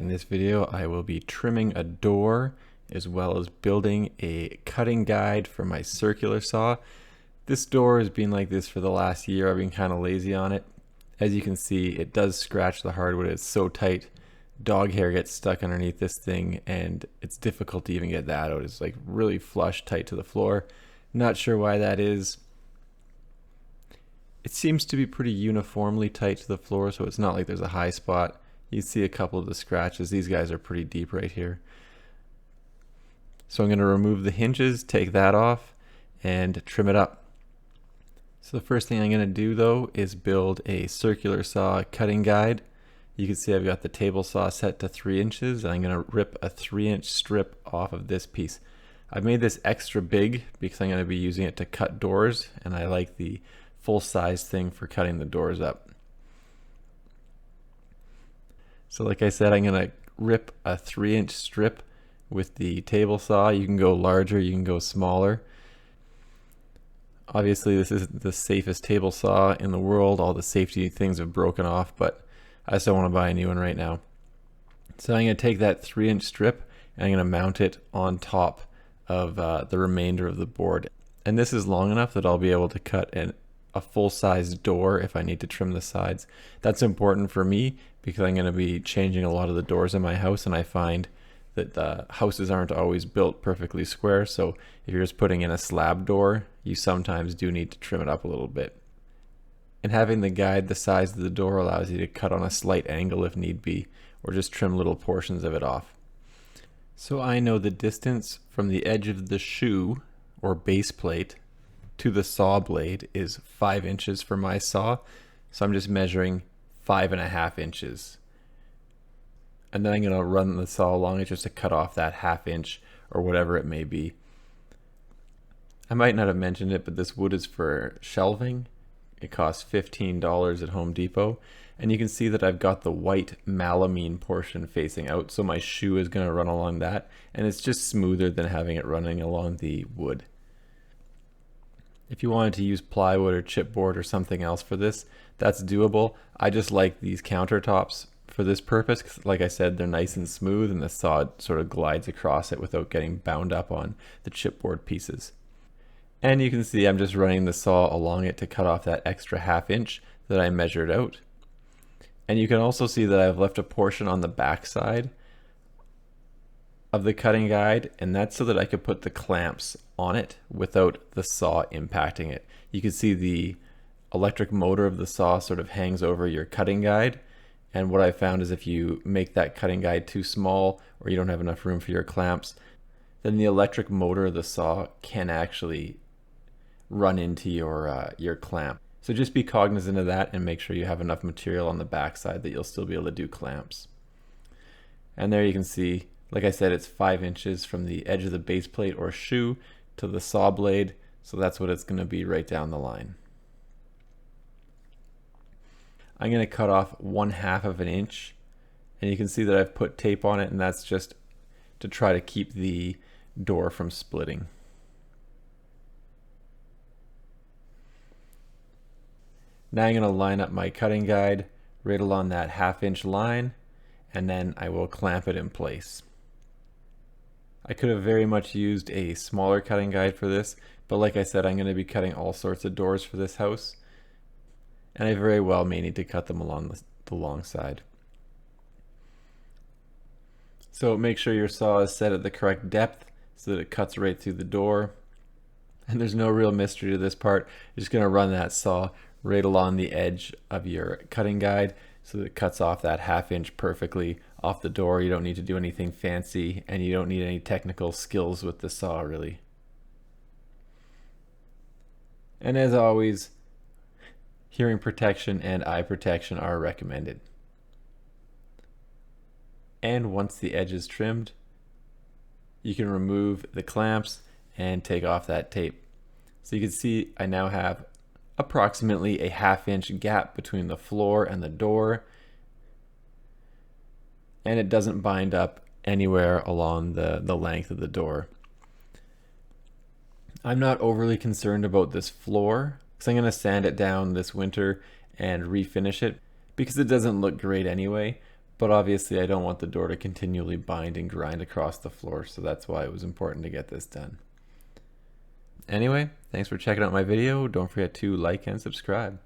in this video I will be trimming a door as well as building a cutting guide for my circular saw. This door has been like this for the last year. I've been kind of lazy on it. As you can see, it does scratch the hardwood. It's so tight. Dog hair gets stuck underneath this thing and it's difficult to even get that out. It's like really flush tight to the floor. Not sure why that is. It seems to be pretty uniformly tight to the floor, so it's not like there's a high spot. You see a couple of the scratches. These guys are pretty deep right here. So I'm going to remove the hinges, take that off, and trim it up. So the first thing I'm going to do though is build a circular saw cutting guide. You can see I've got the table saw set to 3 inches, and I'm going to rip a 3-inch strip off of this piece. I've made this extra big because I'm going to be using it to cut doors, and I like the full size thing for cutting the doors up. So like I said, I'm going to rip a 3-inch strip with the table saw. You can go larger, you can go smaller. Obviously this isn't the safest table saw in the world. All the safety things have broken off, but I still want to buy a new one right now. So I'm going to take that 3-inch strip and I'm going to mount it on top of the remainder of the board. And this is long enough that I'll be able to cut a full-size door if I need to trim the sides. That's important for me because I'm going to be changing a lot of the doors in my house, and I find that the houses aren't always built perfectly square. So if you're just putting in a slab door, you sometimes do need to trim it up a little bit. And having the guide the size of the door allows you to cut on a slight angle if need be, or just trim little portions of it off. So I know the distance from the edge of the shoe or base plate to the saw blade is 5 inches for my saw. So I'm just measuring 5.5 inches. And then I'm going to run the saw along it just to cut off that 1/2 inch or whatever it may be. I might not have mentioned it, but this wood is for shelving. It costs $15 at Home Depot. And you can see that I've got the white melamine portion facing out, so my shoe is going to run along that, and it's just smoother than having it running along the wood. If you wanted to use plywood or chipboard or something else for this, that's doable. I just like these countertops for this purpose, 'cause like I said, they're nice and smooth and the saw sort of glides across it without getting bound up on the chipboard pieces. And you can see I'm just running the saw along it to cut off that extra 1/2 inch that I measured out. And you can also see that I've left a portion on the back side of the cutting guide, and that's so that I could put the clamps on it without the saw impacting it. You can see the electric motor of the saw sort of hangs over your cutting guide, and what I found is if you make that cutting guide too small or you don't have enough room for your clamps, then the electric motor of the saw can actually run into your clamp. So just be cognizant of that and make sure you have enough material on the back side that you'll still be able to do clamps. And there you can see, like I said, it's 5 inches from the edge of the base plate or shoe to the saw blade, so that's what it's going to be right down the line. I'm going to cut off 1/2 of an inch, and you can see that I've put tape on it, and that's just to try to keep the door from splitting. Now I'm going to line up my cutting guide right along that 1/2 inch line, and then I will clamp it in place. I could have very much used a smaller cutting guide for this, but like I said, I'm going to be cutting all sorts of doors for this house, and I very well may need to cut them along the long side. So make sure your saw is set at the correct depth so that it cuts right through the door. And there's no real mystery to this part. You're just going to run that saw right along the edge of your cutting guide so that it cuts off that 1/2 inch perfectly off the door. You don't need to do anything fancy, and you don't need any technical skills with the saw really. And as always, hearing protection and eye protection are recommended. And once the edge is trimmed, you can remove the clamps and take off that tape. So you can see I now have approximately a 1/2 inch gap between the floor and the door, and it doesn't bind up anywhere along the length of the door. I'm not overly concerned about this floor because I'm going to sand it down this winter and refinish it because it doesn't look great anyway. But obviously I don't want the door to continually bind and grind across the floor, so that's why it was important to get this done. Anyway, thanks for checking out my video. Don't forget to like and subscribe.